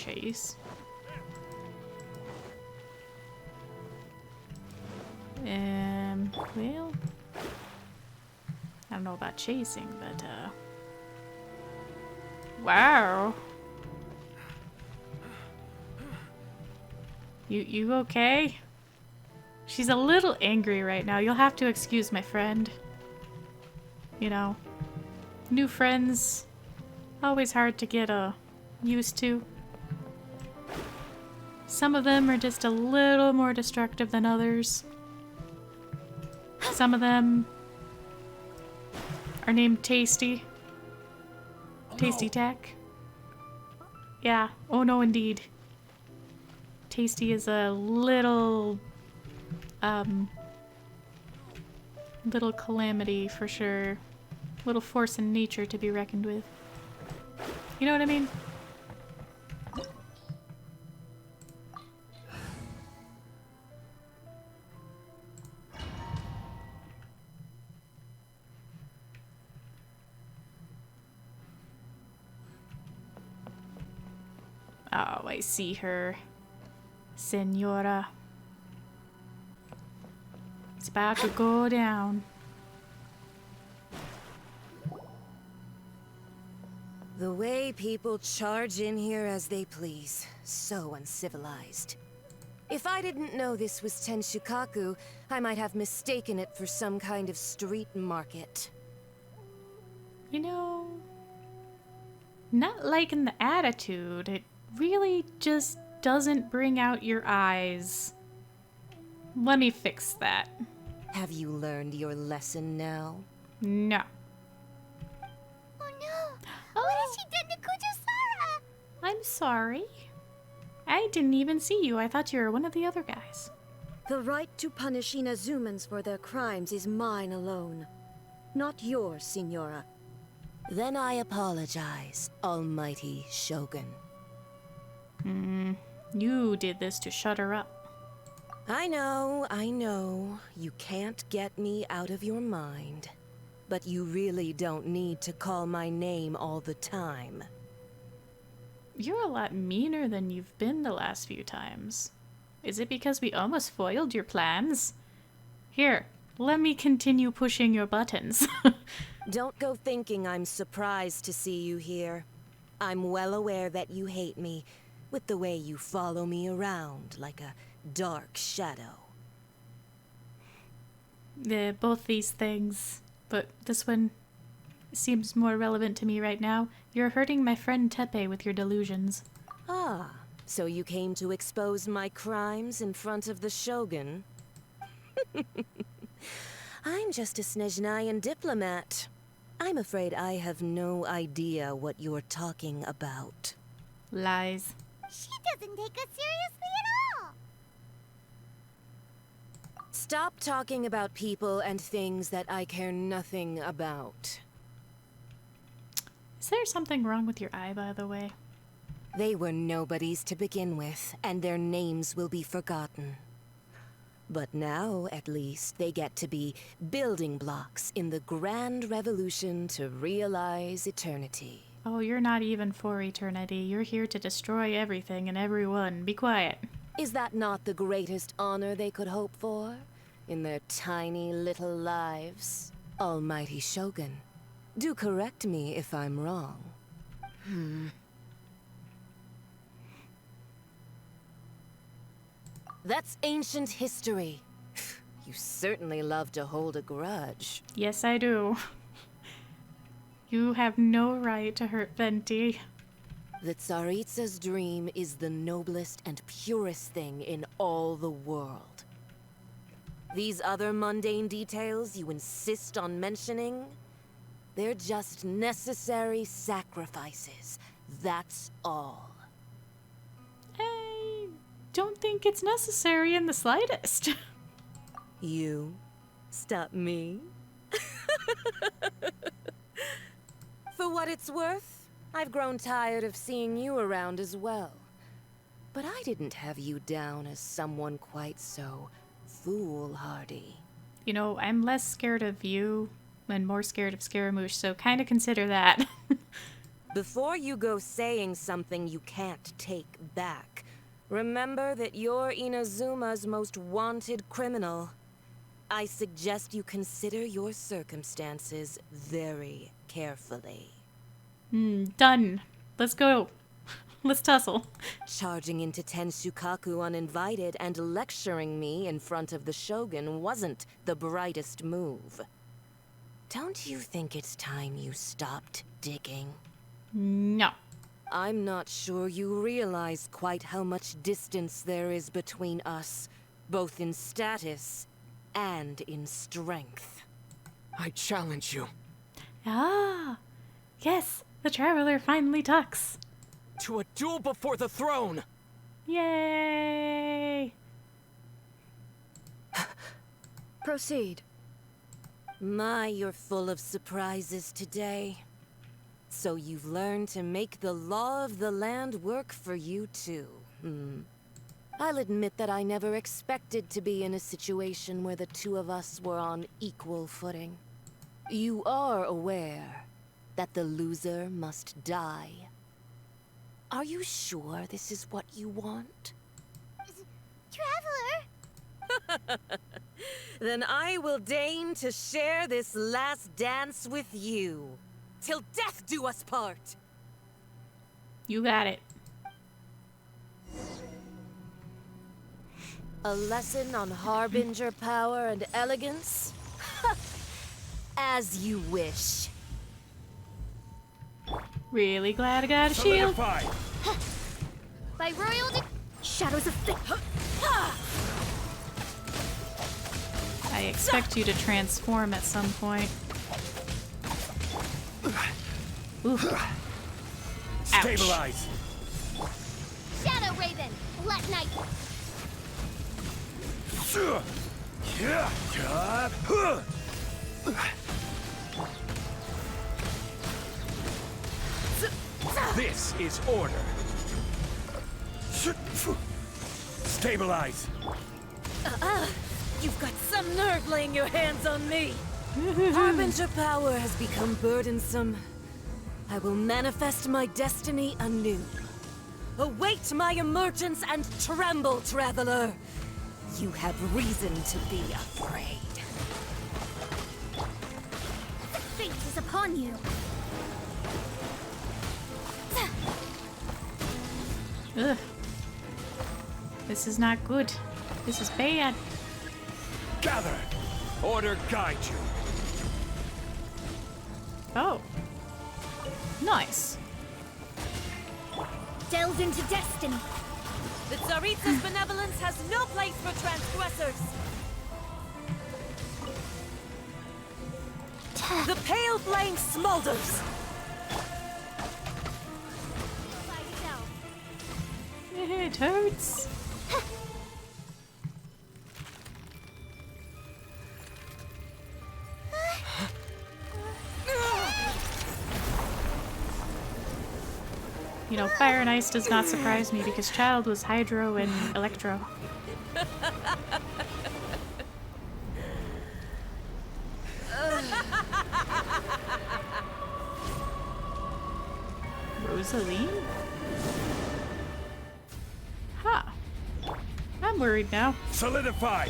chase. Well, I don't know about chasing, but, wow. You okay? She's a little angry right now. You'll have to excuse my friend. You know, new friends, always hard to get, used to. Some of them are just a little more destructive than others. Some of them are named Tasty. Tasty Tech. Yeah, oh no indeed. Tasty is a little little calamity for sure. Little force in nature to be reckoned with. You know what I mean? Oh, I see her. Senora. It's about to go down. The way people charge in here as they please. So uncivilized. If I didn't know this was Tenshukaku, I might have mistaken it for some kind of street market. You know, not liking the attitude. It really just doesn't bring out your eyes. Let me fix that. Have you learned your lesson now? No. Oh no! What has she done to Ghostsuru? I'm sorry. I didn't even see you. I thought you were one of the other guys. The right to punish Inazumans for their crimes is mine alone. Not yours, Signora. Then I apologize, Almighty Shogun. You did this to shut her up. I know. You can't get me out of your mind. But you really don't need to call my name all the time. You're a lot meaner than you've been the last few times. Is it because we almost foiled your plans? Here, let me continue pushing your buttons. Don't go thinking I'm surprised to see you here. I'm well aware that you hate me, with the way you follow me around like a dark shadow. Both these things, but this one seems more relevant to me right now. You're hurting my friend Tepe with your delusions. Ah, so you came to expose my crimes in front of the Shogun? I'm just a Snezhnayan diplomat. I'm afraid I have no idea what you're talking about. Lies. She doesn't take us seriously at all! Stop talking about people and things that I care nothing about. Is there something wrong with your eye, by the way? They were nobodies to begin with, and their names will be forgotten. But now, at least, they get to be building blocks in the grand revolution to realize eternity. Oh, you're not even for eternity. You're here to destroy everything and everyone. Be quiet. Is that not the greatest honor they could hope for? In their tiny little lives? Almighty Shogun, do correct me if I'm wrong. That's ancient history. You certainly love to hold a grudge. Yes, I do. You have no right to hurt Venti. The Tsaritsa's dream is the noblest and purest thing in all the world. These other mundane details you insist on mentioning, they're just necessary sacrifices. That's all. I don't think it's necessary in the slightest. You stop me? For what it's worth, I've grown tired of seeing you around as well. But I didn't have you down as someone quite so foolhardy. You know, I'm less scared of you and more scared of Scaramouche, so kind of consider that. Before you go saying something you can't take back, remember that you're Inazuma's most wanted criminal. I suggest you consider your circumstances very carefully. Done. Let's go. Let's tussle. Charging into Tenshukaku uninvited and lecturing me in front of the Shogun wasn't the brightest move. Don't you think it's time you stopped digging? No. I'm not sure you realize quite how much distance there is between us, both in status and in strength. I challenge you Ah. Yes, the traveler finally talks. to a duel before the throne! Yay! Proceed. My, you're full of surprises today. So you've learned to make the law of the land work for you too, I'll admit that I never expected to be in a situation where the two of us were on equal footing. You are aware that the loser must die. Are you sure this is what you want? Traveler! Then I will deign to share this last dance with you. Till death do us part! You got it. A lesson on harbinger power and elegance? As you wish. Really glad I got a shield. Solidify! By royal Shadows of Fate! I expect you to transform at some point. Oof. Ouch. Stabilize! Shadow Raven! Let night! This is order. Stabilize! You've got some nerve laying your hands on me. Harbinger power has become burdensome. I will manifest my destiny anew. Await my emergence and tremble, traveler. You have reason to be afraid. Fate is upon you! Ugh. This is not good. This is bad. Gather! Order guide you. Oh. Nice. Delve into destiny! The Tsaritsa's benevolence has no place for transgressors. The pale flame smolders. By yourself. It hurts. You know, fire and ice does not surprise me because Child was hydro and electro. Rosaline? Huh. I'm worried now. Solidify!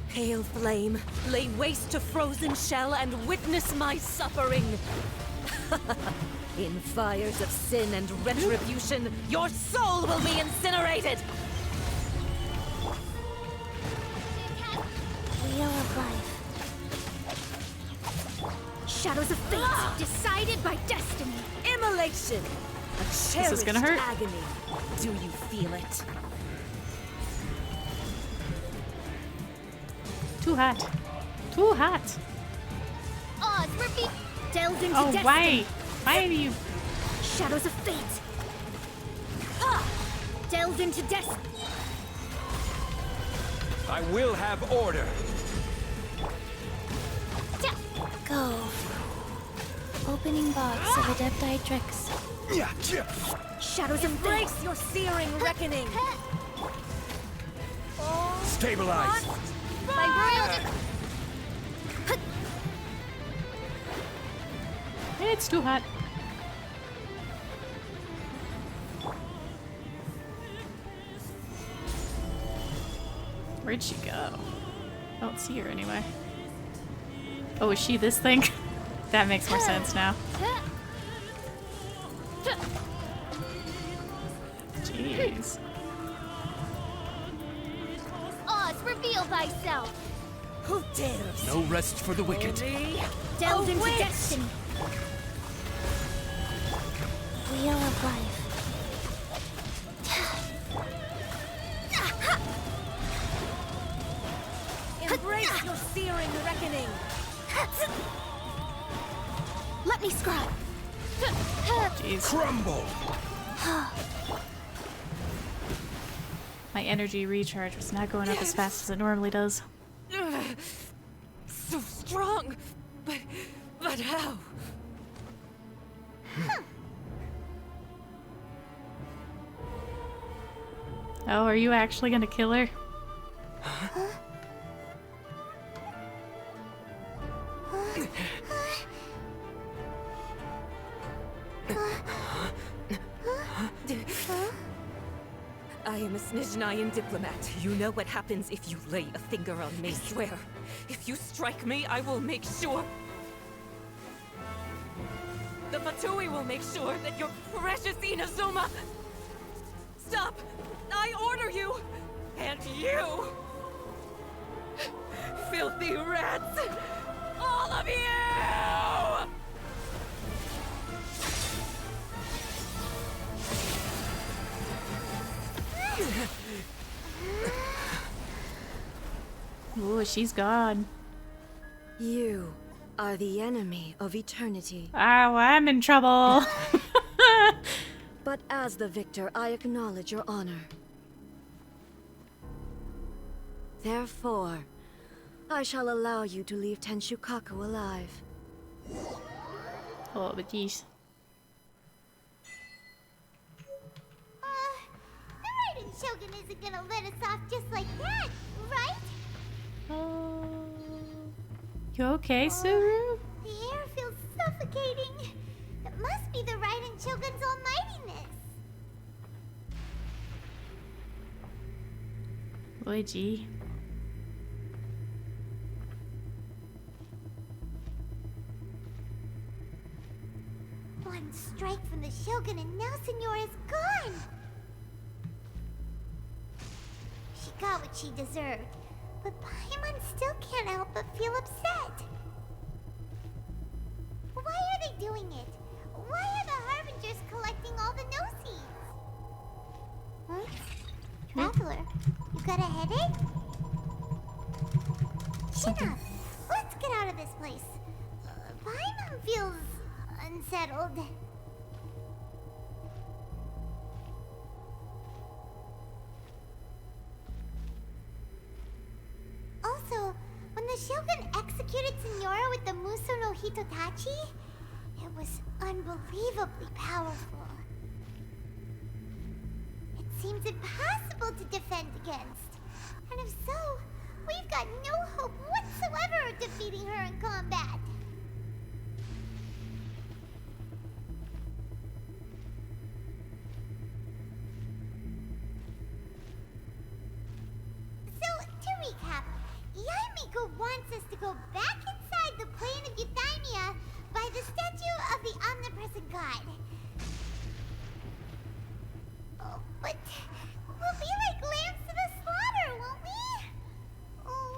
Pale flame, lay waste to frozen shell and witness my suffering. In fires of sin and retribution, your soul will be incinerated! Wheel of life. Shadows of Fate! Decided by destiny! Immolation! A This cherished is gonna hurt. agony. Do you feel it? Too hot. Too hot. Odds repeat! Delve into Oh, destiny! why? Why do you... Shadows of Fate! Delve into destiny! I will have order. Go. Opening box of Adepti Tricks. Shadows of Fate! Embrace your searing reckoning! Stabilize! By royal It's too hot. Where'd she go? I don't see her anyway. Oh, is she this thing? That makes more sense now. Jeez. Oz, reveal thyself. Who dares? No rest for the wicked. Delve into destiny. Wheel of life. Embrace your searing reckoning. Let me scribe. Jeez. Crumble! My energy recharge was not going up as fast as it normally does. So strong, but how? Oh, are you actually gonna kill her? I am a Snezhnayan diplomat. You know what happens if you lay a finger on me, swear. If you strike me, I will make sure... The Fatui will make sure that your precious Inazuma... Stop! I order you! And you! Filthy rats! All of you! Ooh, she's gone. You are the enemy of eternity. Oh, I'm in trouble. But as the victor, I acknowledge your honor. Therefore, I shall allow you to leave Tenshukaku alive. Oh, but geez. The Raiden Shogun isn't gonna let us off just like that, right? You okay, Suru? The air feels suffocating. It must be the Raiden Shogun's almightiness. Boy, gee. One strike from the Shogun and now Senora is gone. She got what she deserved, but Paimon still can't help but feel upset. Why are they doing it? Why are the Harbingers collecting all the no-seeds? Huh? Traveler, you got a headache? Chin up. Let's get out of this place. Paimon feels unsettled. Also, when the Shogun executed Senora with the Muso no Hitotachi, it was unbelievably powerful. It seems impossible to defend against. And if so, we've got no hope whatsoever of defeating her in combat. So, to recap, Yaimiko wants us to go back inside the plane of Euthymia by the statue of the omnipresent god. Oh, but we'll be like lambs to the slaughter, won't we? Oh,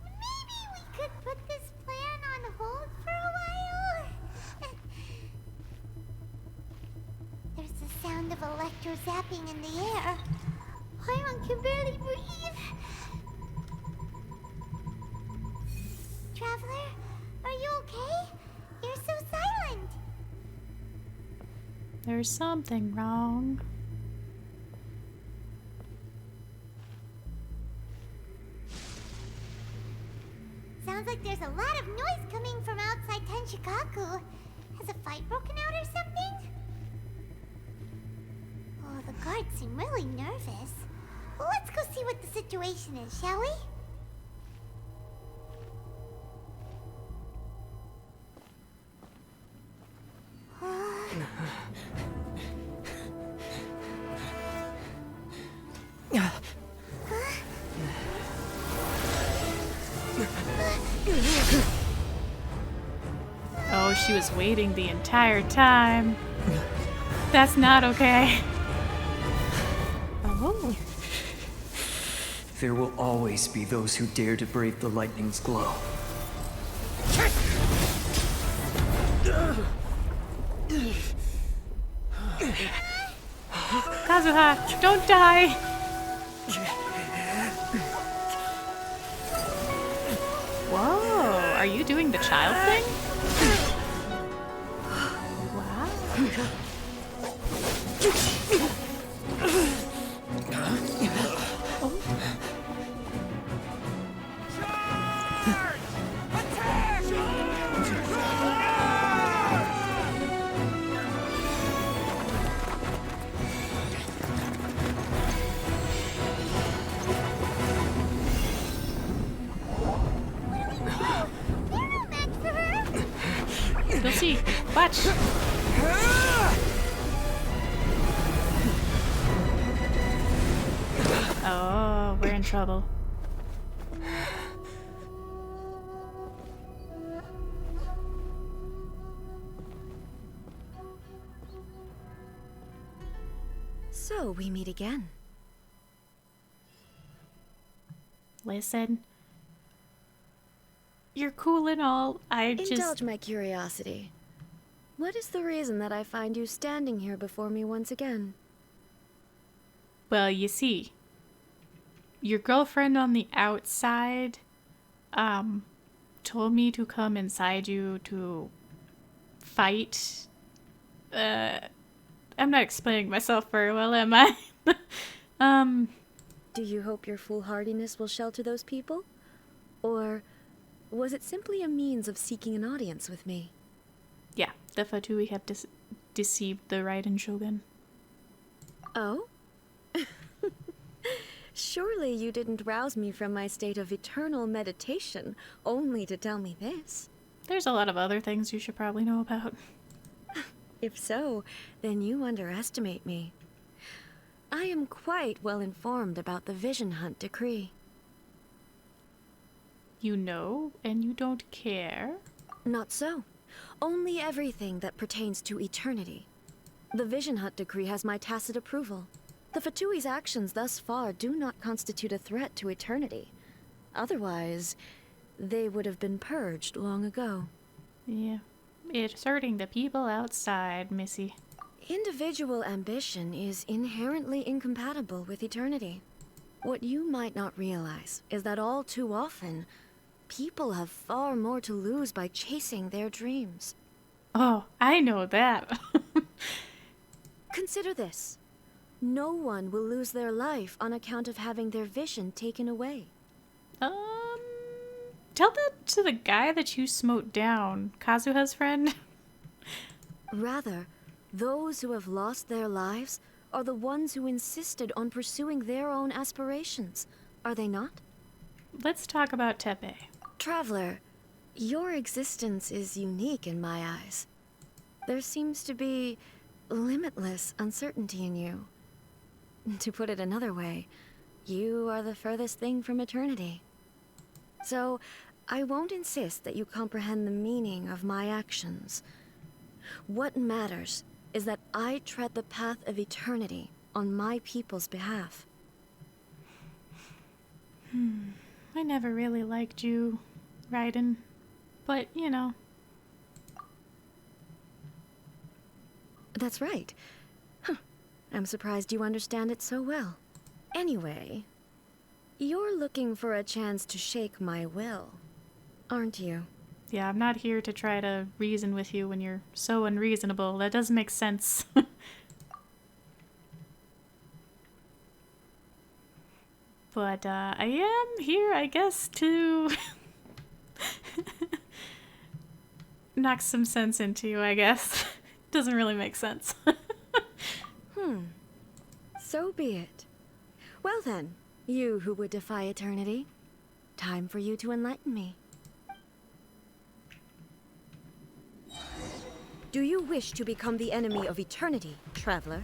maybe we could put this plan on hold for a while? There's the sound of electro zapping in the air. Paimon can barely breathe. Traveler, are you okay? You're so silent. There's something wrong. Sounds like there's a lot of noise coming from outside Tenshikaku. Has a fight broken out or something? Oh, the guards seem really nervous. Let's go see what the situation is, shall we? Oh, she was waiting the entire time. That's not okay. Oh. There will always be those who dare to brave the lightning's glow. Kazuha, don't die! Whoa, are you doing the child thing? Wow. You'll see. Watch. Oh, we're in trouble. So we meet again. Listen. You're cool and all. Indulge my curiosity. What is the reason that I find you standing here before me once again? Well, you see, your girlfriend on the outside, told me to come inside you to fight. I'm not explaining myself very well, am I? Do you hope your foolhardiness will shelter those people? Or was it simply a means of seeking an audience with me? Yeah, the Fatui have deceived the Raiden Shogun. Oh? Surely you didn't rouse me from my state of eternal meditation only to tell me this. There's a lot of other things you should probably know about. If so, then you underestimate me. I am quite well informed about the Vision Hunt decree. You know, and you don't care? Not so. Only everything that pertains to eternity. The Vision Hunt decree has my tacit approval. The Fatui's actions thus far do not constitute a threat to eternity. Otherwise, they would have been purged long ago. Yeah, it's hurting the people outside, Missy. Individual ambition is inherently incompatible with eternity. What you might not realize is that all too often, people have far more to lose by chasing their dreams. Oh, I know that. Consider this. No one will lose their life on account of having their vision taken away. Tell that to the guy that you smote down, Kazuha's friend. Rather, those who have lost their lives are the ones who insisted on pursuing their own aspirations, are they not? Let's talk about Tepe. Traveler, your existence is unique in my eyes. There seems to be limitless uncertainty in you. To put it another way, you are the furthest thing from eternity. So, I won't insist that you comprehend the meaning of my actions. What matters is that I tread the path of eternity on my people's behalf. I never really liked you, Raiden. But, you know. That's right. Huh. I'm surprised you understand it so well. Anyway, you're looking for a chance to shake my will, aren't you? Yeah, I'm not here to try to reason with you when you're so unreasonable. That doesn't make sense. But, I am here, I guess, to knock some sense into you, I guess. Doesn't really make sense. So be it. Well then, you who would defy eternity, time for you to enlighten me. Do you wish to become the enemy of eternity, traveler?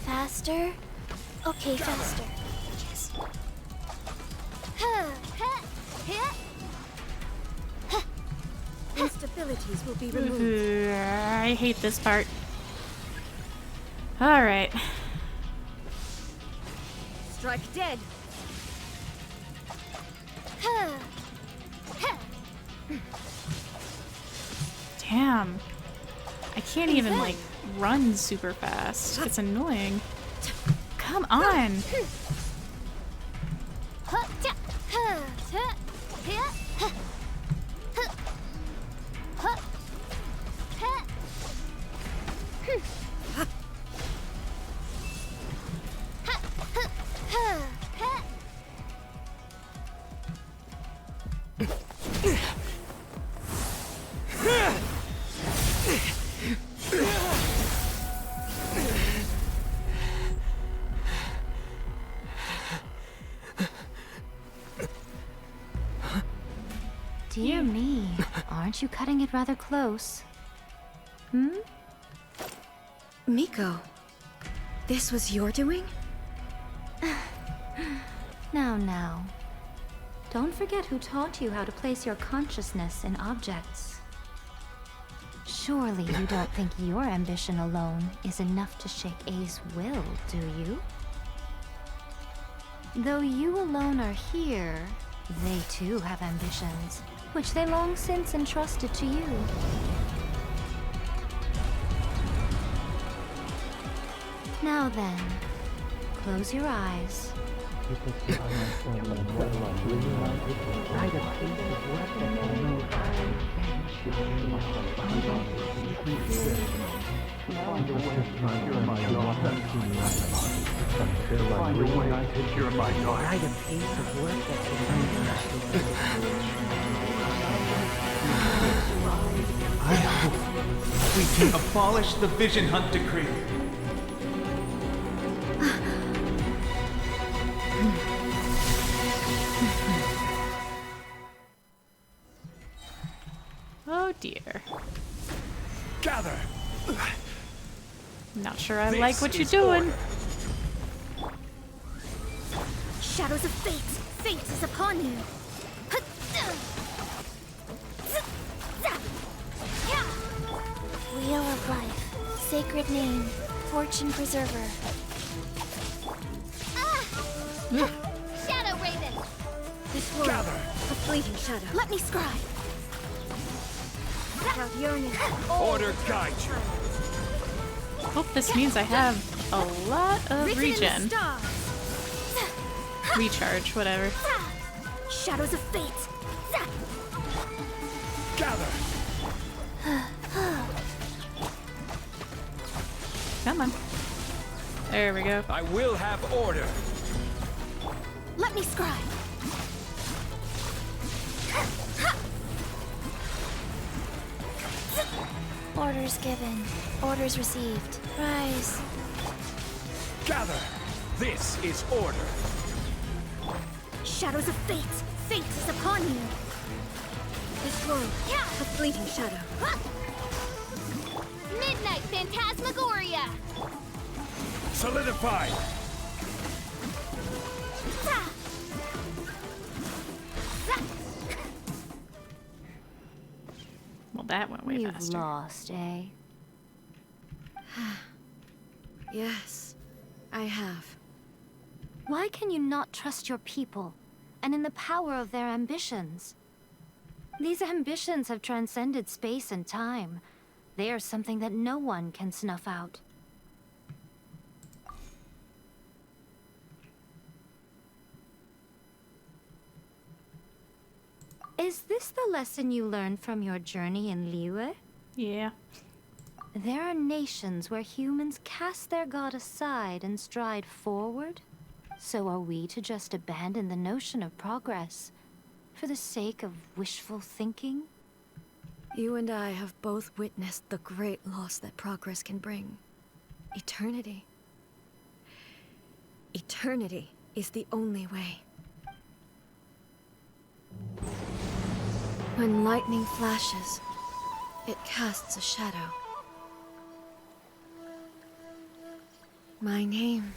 Faster, Okay, faster. Yes. Instabilities will be removed. I hate this part. Alright. Strike dead. Damn. I can't even, like, run super fast. It's annoying. Come on! Dear me, aren't you cutting it rather close? Hmm? Miko, this was your doing? Now. Don't forget who taught you how to place your consciousness in objects. Surely you don't think your ambition alone is enough to shake A's will, do you? Though you alone are here, they too have ambitions, which they long since entrusted to you. Now then, close your eyes. I hope we can abolish the Vision Hunt Decree. Oh dear. Gather! Not sure I This like what you're is doing. order. Shadows of fate! Fate is upon you! Wheel of life. Sacred name. Fortune preserver. Shadow Raven! This world, Gather! a fleeting shadow. Let me scribe! Without yearning, Order guide you. Hope this means I have a lot of Written in the regen. stars. Recharge, whatever. Shadows of fate! Gather! Come on. There we go. I will have order. Let me scribe! Orders given. Orders received. Rise. Gather! This is order. Shadows of fate! Fate is upon you! this world, a fleeting shadow. Midnight Phantasmagoria! Solidify! Well, that went way You've faster. lost, eh? Yes, I have. Why can you not trust your people, and in the power of their ambitions? These ambitions have transcended space and time. They are something that no one can snuff out. Is this the lesson you learned from your journey in Liyue? Yeah. There are nations where humans cast their god aside and stride forward. So are we to just abandon the notion of progress for the sake of wishful thinking? You and I have both witnessed the great loss that progress can bring. Eternity. Eternity is the only way. When lightning flashes, it casts a shadow. My name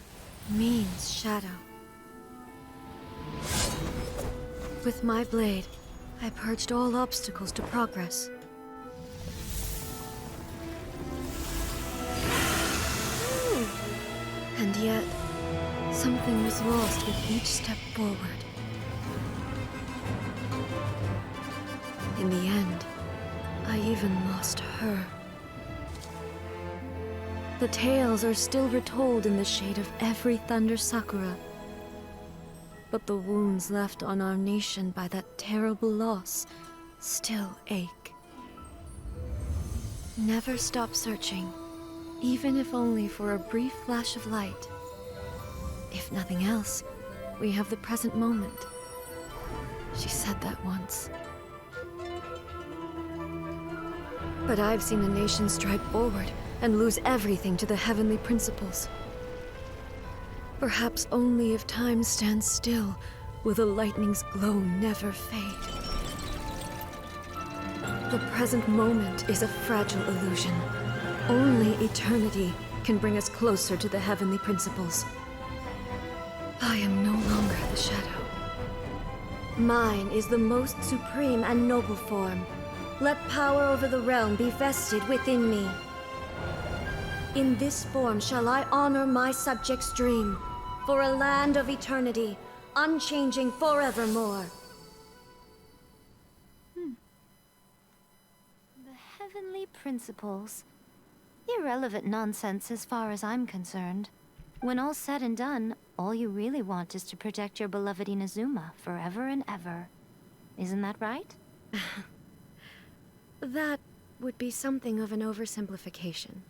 means shadow. With my blade, I purged all obstacles to progress. And yet, something was lost with each step forward. In the end, I even lost her. The tales are still retold in the shade of every Thunder Sakura. But the wounds left on our nation by that terrible loss still ache. Never stop searching, even if only for a brief flash of light. If nothing else, we have the present moment. She said that once. But I've seen a nation stride forward and lose everything to the heavenly principles. Perhaps only if time stands still will the lightning's glow never fade. The present moment is a fragile illusion. Only eternity can bring us closer to the heavenly principles. I am no longer the shadow. Mine is the most supreme and noble form. Let power over the realm be vested within me. In this form shall I honor my subjects' dream, for a land of eternity, unchanging forevermore. The heavenly principles. Irrelevant nonsense as far as I'm concerned. When all's said and done, all you really want is to protect your beloved Inazuma forever and ever. Isn't that right? That would be something of an oversimplification.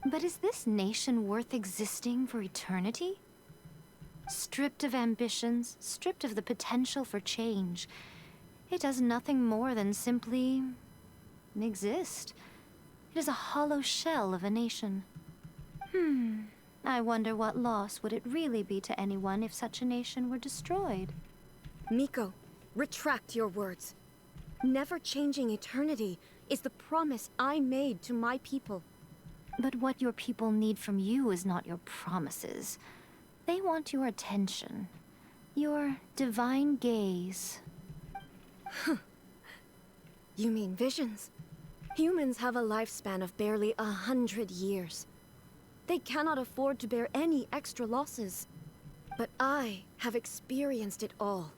But is this nation worth existing for eternity? Stripped of ambitions, stripped of the potential for change, it does nothing more than simply exist. It is a hollow shell of a nation. I wonder what loss would it really be to anyone if such a nation were destroyed? Miko, retract your words. Never changing eternity is the promise I made to my people. But what your people need from you is not your promises. They want your attention. Your divine gaze. You mean visions? Humans have a lifespan of barely 100 years. They cannot afford to bear any extra losses. But I have experienced it all.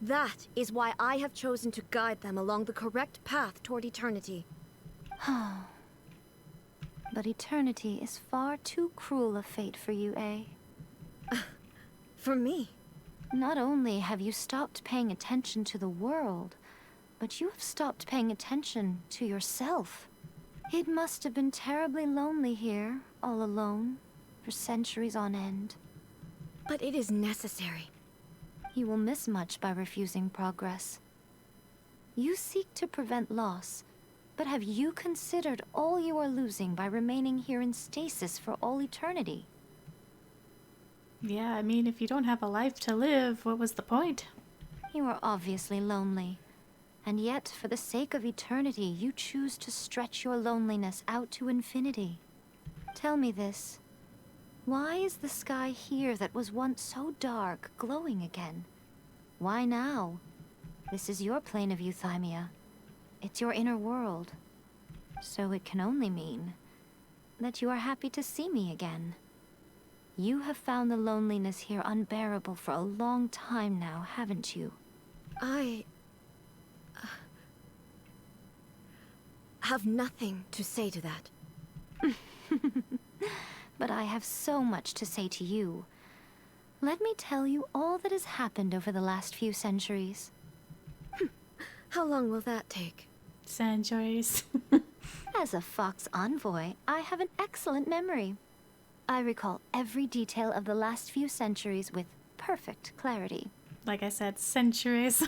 That is why I have chosen to guide them along the correct path toward eternity. But eternity is far too cruel a fate for you, eh? For me? Not only have you stopped paying attention to the world, but you have stopped paying attention to yourself. It must have been terribly lonely here, all alone, for centuries on end. But it is necessary. You will miss much by refusing progress. You seek to prevent loss, but have you considered all you are losing by remaining here in stasis for all eternity? Yeah, I mean, if you don't have a life to live, what was the point? You are obviously lonely. And yet, for the sake of eternity, you choose to stretch your loneliness out to infinity. Tell me this. Why is the sky here that was once so dark glowing again? Why now? This is your plane of euthymia. It's your inner world. So it can only mean that you are happy to see me again. You have found the loneliness here unbearable for a long time now, haven't you? I have nothing to say to that. But I have so much to say to you. Let me tell you all that has happened over the last few centuries. How long will that take? Centuries. As a Fox envoy, I have an excellent memory. I recall every detail of the last few centuries with perfect clarity. Like I said, centuries.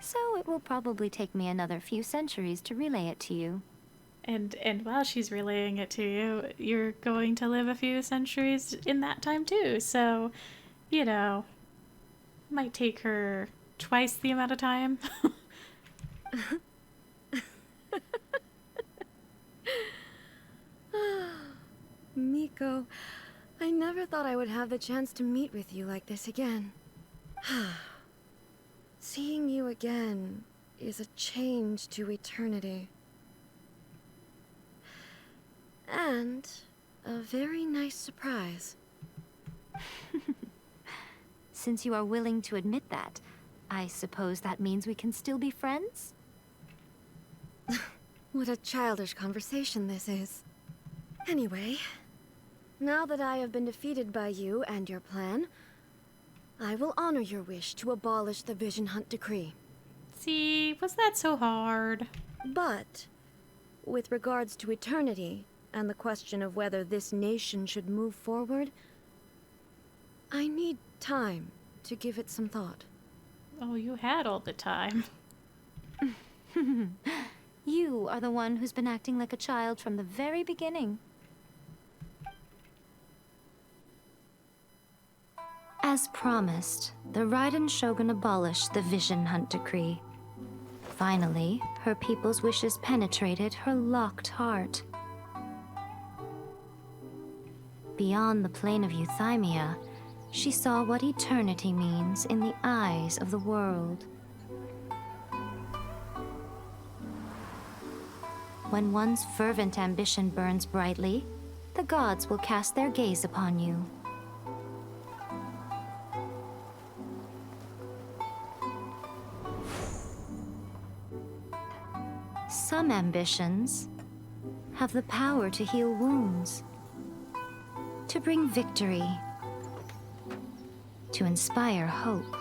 So it will probably take me another few centuries to relay it to you. And while she's relaying it to you, you're going to live a few centuries in that time too. So, you know, might take her twice the amount of time. Miko, I never thought I would have the chance to meet with you like this again. Seeing you again is a change to eternity. And a very nice surprise. Since you are willing to admit that, I suppose that means we can still be friends? What a childish conversation this is. Anyway, now that I have been defeated by you and your plan, I will honor your wish to abolish the Vision Hunt Decree. See, was that so hard? But, with regards to eternity, and the question of whether this nation should move forward, I need time to give it some thought. Oh, you had all the time. You are the one who's been acting like a child from the very beginning. As promised, the Raiden Shogun abolished the Vision Hunt Decree. Finally, her people's wishes penetrated her locked heart. Beyond the plane of Euthymia, she saw what eternity means in the eyes of the world. When one's fervent ambition burns brightly, the gods will cast their gaze upon you. Some ambitions have the power to heal wounds, to bring victory, to inspire hope.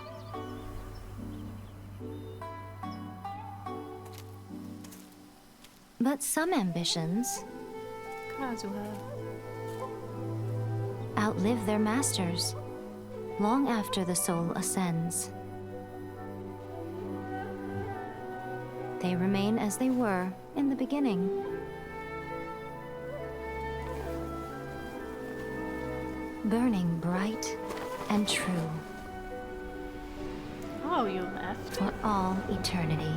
But some ambitions Kazuha. outlive their masters long after the soul ascends. They remain as they were in the beginning. Burning bright and true Oh, you left. for all eternity.